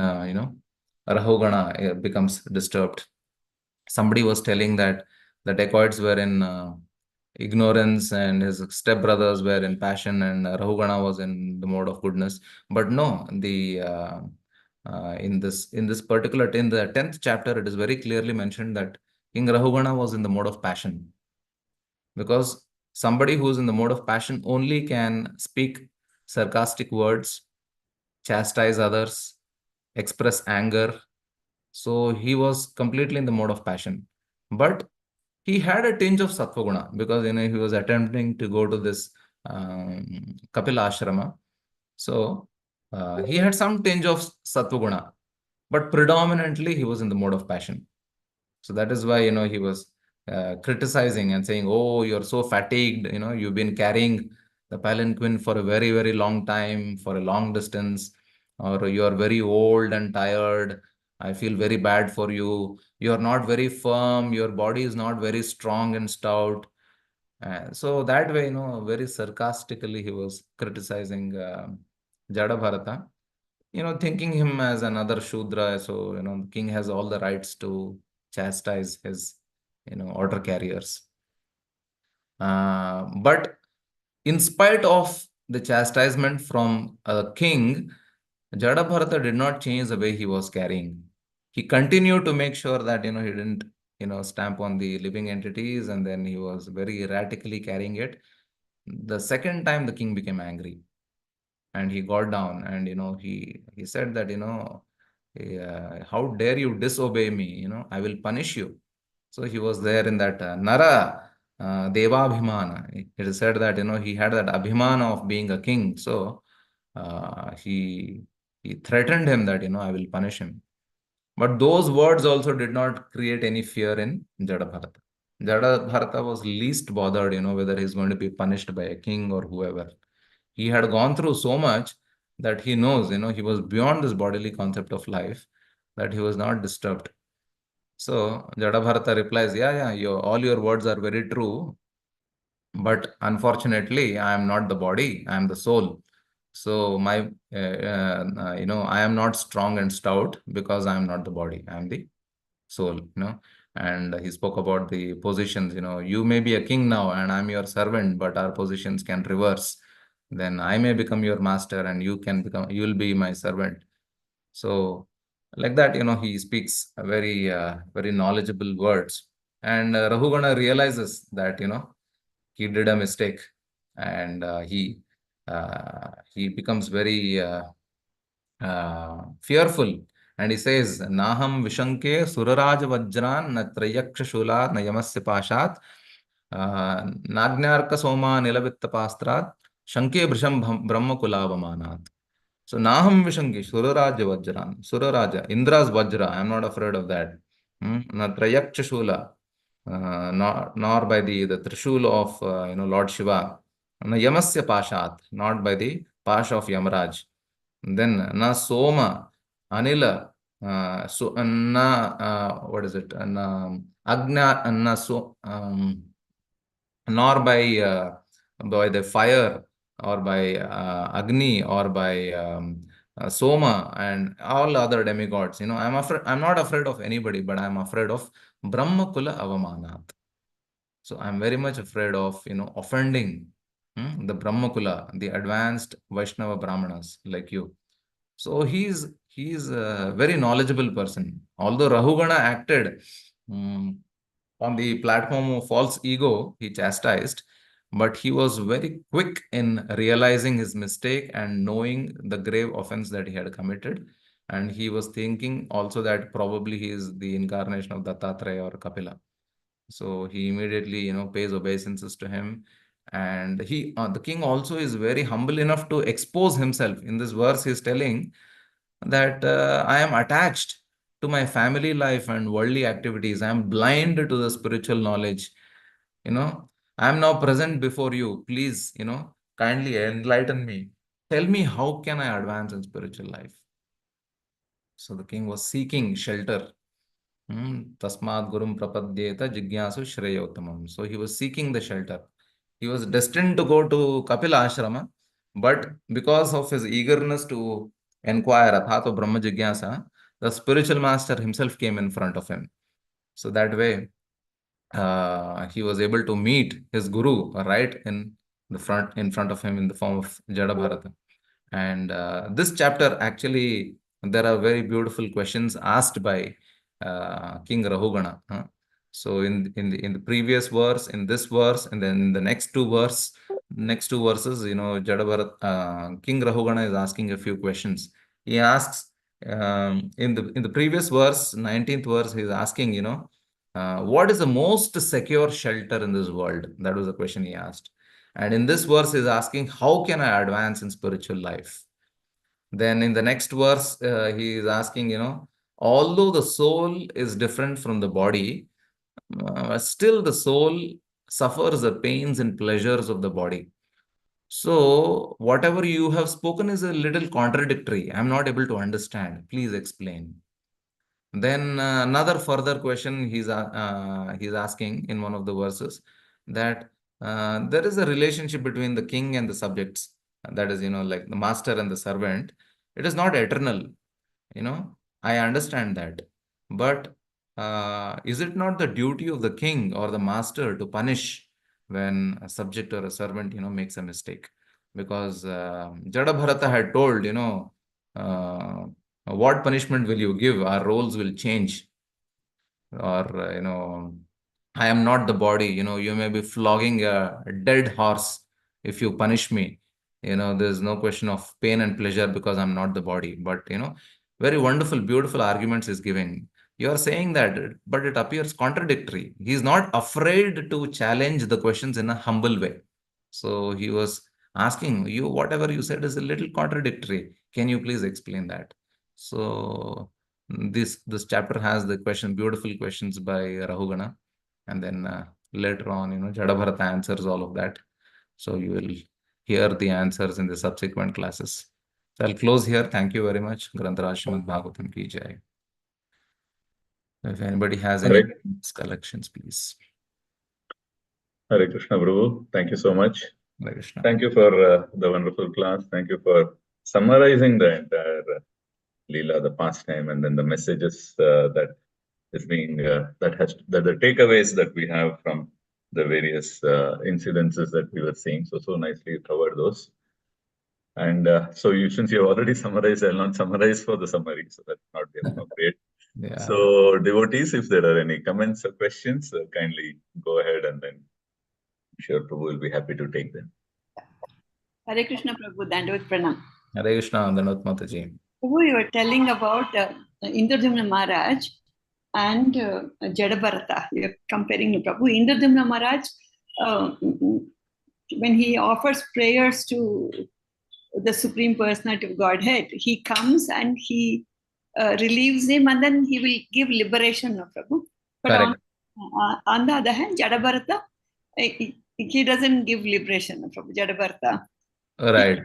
Rahugana becomes disturbed. Somebody was telling that the dacoits were in ignorance and his stepbrothers were in passion, and Rahugana was in the mode of goodness. But no, in this particular, in the 10th chapter, it is very clearly mentioned that King Rahugana was in the mode of passion, because somebody who is in the mode of passion only can speak sarcastic words, chastise others, express anger. So he was completely in the mode of passion. But he had a tinge of sattva because he was attempting to go to this Kapila ashrama. So he had some tinge of sattva, but predominantly he was in the mode of passion. So that is why he was criticizing and saying, "Oh, you're so fatigued. You've been carrying the palanquin for a very, very long time, for a long distance, or you're very old and tired. I feel very bad for you. You're not very firm. Your body is not very strong and stout." So that way, very sarcastically, he was criticizing Jada Bharata, thinking him as another Shudra. So, the king has all the rights to chastise his, order carriers. But in spite of the chastisement from a king, Jada Bharata did not change the way he was carrying. He continued to make sure that, he didn't, stamp on the living entities, and then he was very erratically carrying it. The second time, the king became angry, and he got down, and, he said that, how dare you disobey me? I will punish you. So he was there in that Nara Devabhimana. It is said that, he had that Abhimana of being a king. So he threatened him that, I will punish him. But those words also did not create any fear in Jadabharata. Jadabharata was least bothered, whether he's going to be punished by a king or whoever. He had gone through so much that he knows, he was beyond this bodily concept of life, that he was not disturbed. So Jadabharata replies, yeah, all your words are very true, but unfortunately, I am not the body, I am the soul. So I am not strong and stout because I am not the body, I am the soul, And he spoke about the positions, you may be a king now and I'm your servant, but our positions can reverse. Then I may become your master and you'll be my servant. So like that, he speaks a very, very knowledgeable words. And Rahugana realizes that, he did a mistake, and he becomes very fearful, and he says, Naham Vishanke Suraraj Vajran Natrayaksha Shula Nayamasya Pashat Nagnarka Soma Nilavitta Pastrat Shanke Brisham Brahma Kulavamanat. So Naham Vishanke Suraraja Vajran, Suraraja, Indra's Vajra, I am not afraid of that. Natrayaksha Shula, nor by the Trishul of Lord Shiva. Yamasya Pashat, not by the Pasha of Yamaraj. Then na Soma, Anila, what is it? Agna, nor by the fire or by Agni, or by Soma, and all other demigods. I'm not afraid of anybody, but I'm afraid of Brahma Kula Avamanat. So I'm very much afraid of, offending the Brahmakula, the advanced Vaishnava Brahmanas like you. So he's a very knowledgeable person. Although Rahugana acted on the platform of false ego, he chastised, but he was very quick in realizing his mistake and knowing the grave offense that he had committed. And he was thinking also that probably he is the incarnation of Dattatreya or Kapila. So he immediately, pays obeisances to him. And the king also is very humble enough to expose himself. In this verse, he's telling that I am attached to my family life and worldly activities. I am blind to the spiritual knowledge. I am now present before you. Please, kindly enlighten me. Tell me, how can I advance in spiritual life? So the king was seeking shelter. Tasmad Gurum Prapadyeta Jigyasu Shreyottamam. So he was seeking the shelter. He was destined to go to Kapila Ashrama, but because of his eagerness to inquire, Athato Brahma Jigyasa, the spiritual master himself came in front of him. So that way, he was able to meet his guru right in front of him in the form of Jada Bharata. And this chapter, actually, there are very beautiful questions asked by King Rahugana. So in the previous verse, in this verse, and then in the next two verses, King Rahugana is asking a few questions. He asks in the previous verse, 19th verse, he is asking, what is the most secure shelter in this world? That was the question he asked. And in this verse, is asking, how can I advance in spiritual life? Then in the next verse, he is asking, although the soul is different from the body, still the soul suffers the pains and pleasures of the body. So whatever you have spoken is a little contradictory. I'm not able to understand. Please explain. Then another further question he's asking in one of the verses, that there is a relationship between the king and the subjects. That is, like the master and the servant. It is not eternal. I understand that. But is it not the duty of the king or the master to punish when a subject or a servant, makes a mistake? Because Jada Bharata had told, uh, what punishment will you give? Our roles will change. Or, I am not the body. You may be flogging a dead horse if you punish me. There's no question of pain and pleasure because I'm not the body. But, very wonderful, beautiful arguments is giving. You are saying that, but it appears contradictory. He's not afraid to challenge the questions in a humble way. So he was asking you, whatever you said is a little contradictory. Can you please explain that? So this chapter has the beautiful questions by Rahugana, and then later on, Jadabharata answers all of that. So you will hear the answers in the subsequent classes. So I'll close here. Thank you very much. Grantaraj Srimad Bhagavatam ki jai. If anybody has any collections, please. Hare Krishna, Prabhu. Thank you so much. Hare Krishna. Thank you for the wonderful class. Thank you for summarizing the entire Leela, the pastime, and then the messages that is being the takeaways that we have from the various incidences that we were seeing. So nicely covered those. And since you have already summarized, I'll not summarize for the summary, so that's not the appropriate. Yeah. So devotees, if there are any comments or questions, kindly go ahead, and then I'm sure Prabhu will be happy to take them. Hare Krishna, Prabhu, Dandavat Pranam. Hare Krishna, Dandavat Mataji. Prabhu, you were telling about Indradumna Maharaj and Jadabharata. You're comparing to Prabhu. Indradumna Maharaj, when he offers prayers to the Supreme Personality of Godhead, he comes and he relieves him, and then he will give liberation of Prabhu. But on the other hand, Jadabharata, he doesn't give liberation of Prabhu. Jadabharata. Right.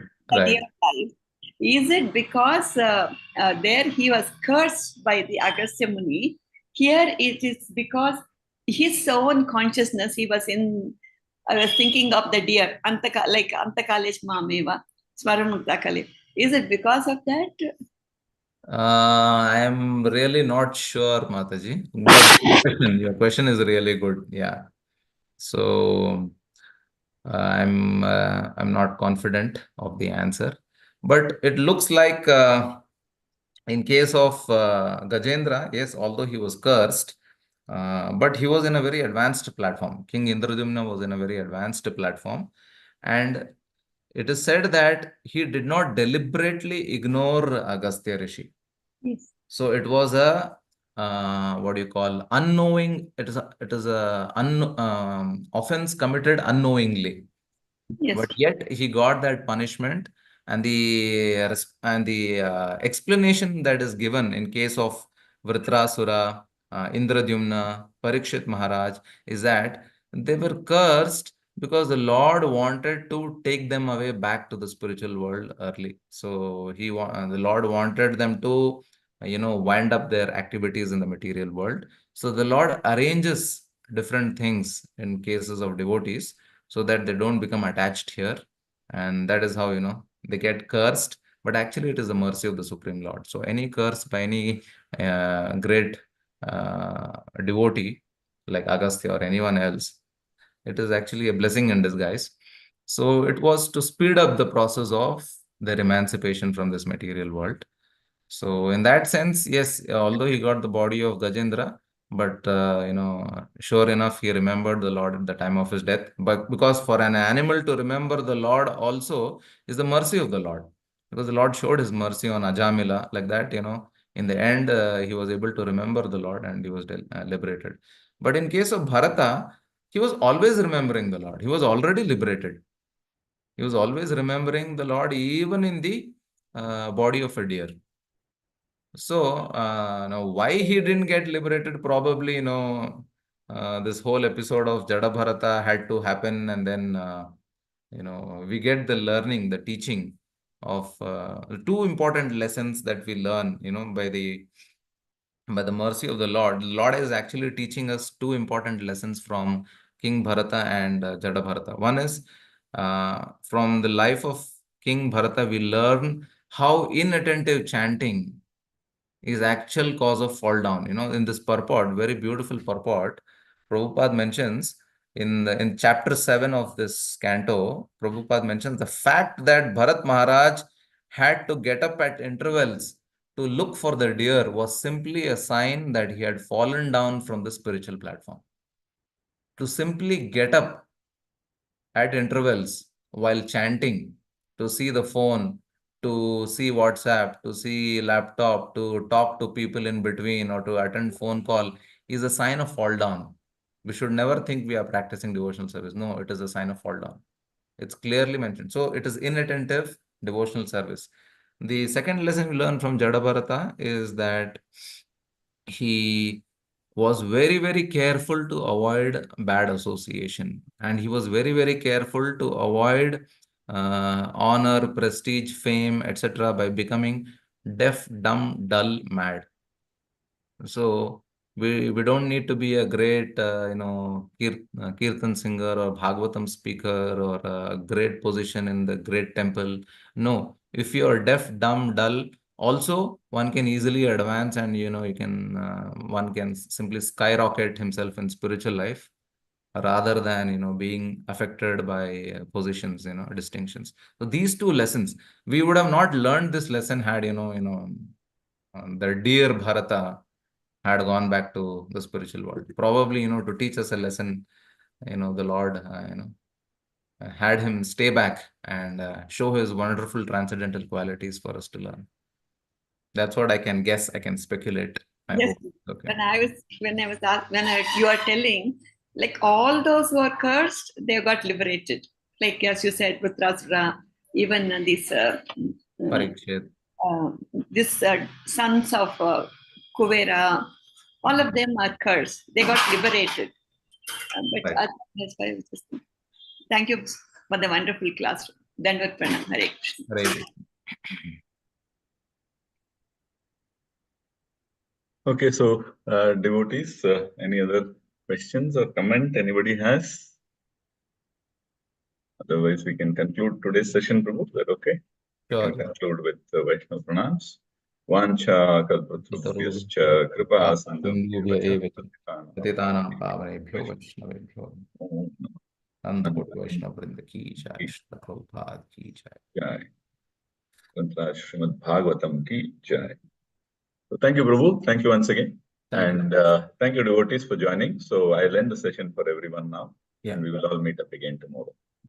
Is it because there he was cursed by the Agastya Muni? Here it is because his own consciousness, he was in I was thinking of the deer, like Antakalesh Mameva, Swaramuktakale. Is it because of that? I am really not sure, Mataji. But your question is really good. Yeah. So I'm not confident of the answer, but it looks like in case of Gajendra, yes, although he was cursed, but he was in a very advanced platform. King Indradyumna was in a very advanced platform, and it is said that he did not deliberately ignore Agastya Rishi. Yes. So it was a what do you call unknowing? It is a offense committed unknowingly, Yes. but yet he got that punishment, and the explanation that is given in case of Vritrasura, Indradyumna, Parikshit Maharaj is that they were cursed because the Lord wanted to take them away back to the spiritual world early. So the Lord wanted them to, wind up their activities in the material world. So the Lord arranges different things in cases of devotees so that they don't become attached here. And that is how, they get cursed. But actually, it is the mercy of the Supreme Lord. So any curse by any great devotee like Agastya or anyone else, it is actually a blessing in disguise. So it was to speed up the process of their emancipation from this material world. So in that sense, yes, although he got the body of Gajendra, but sure enough, he remembered the Lord at the time of his death. But because for an animal to remember the Lord also is the mercy of the Lord, because the Lord showed his mercy on Ajamila like that. In the end, he was able to remember the Lord and he was liberated. But in case of Bharata, he was always remembering the Lord. He was already liberated. He was always remembering the Lord, even in the body of a deer. So now why he didn't get liberated? Probably, this whole episode of Jada Bharata had to happen, and then we get the learning, the teaching of two important lessons that we learn, by the mercy of the Lord. The Lord is actually teaching us two important lessons from King Bharata and Jada Bharata. One is from the life of King Bharata, we learn how inattentive chanting is actual cause of fall down. In this purport, very beautiful purport, Prabhupada mentions in chapter 7 of this canto, Prabhupada mentions the fact that Bharat Maharaj had to get up at intervals to look for the deer was simply a sign that he had fallen down from the spiritual platform. To simply get up at intervals while chanting, to see the phone, to see WhatsApp, to see laptop, to talk to people in between, or to attend phone call is a sign of fall down. We should never think we are practicing devotional service. No, it is a sign of fall down. It's clearly mentioned. So it is inattentive devotional service. The second lesson we learn from Jada Bharata is that he was very, very careful to avoid bad association. And he was very, very careful to avoid honor, prestige, fame, etc. by becoming deaf, dumb, dull, mad. So we don't need to be a great, kirtan singer or Bhagavatam speaker or a great position in the great temple. No, if you are deaf, dumb, dull, also one can easily advance, and one can simply skyrocket himself in spiritual life rather than being affected by positions, distinctions. So these two lessons, we would have not learned this lesson had the dear Bharata had gone back to the spiritual world. Probably, to teach us a lesson, the Lord, had him stay back and show his wonderful transcendental qualities for us to learn. That's what I can guess. I can speculate. I Yes. hope. Okay. You are telling, like all those who are cursed, they got liberated. Like as you said, Putrasura, even these Parikshit. this sons of Kuvera, all of them are cursed. They got liberated. But Right. that's why I was just thank you for the wonderful class. Dandavat Pranam. Hare Krishna. Hare Krishna. Okay, so devotees, any other questions or comment anybody has? Otherwise, we can conclude today's session, Prabhu. Is that okay? We can Sure. conclude with Vaishnav pranams. Vancha kalpatrubhyascha kripa Sindhubhya sindhubhya eva cha patitanam pavanebhyo vaishnavebhyo Anandakoti Vaishnava Vrinda ki jai, Shri Prabhupada ki jai. Jai. Srimad Bhagavatam ki jai. So thank you, Prabhu. Thank you once again. Thank Thank you, devotees, for joining. So I'll end the session for everyone now. Yeah. And we will all meet up again tomorrow.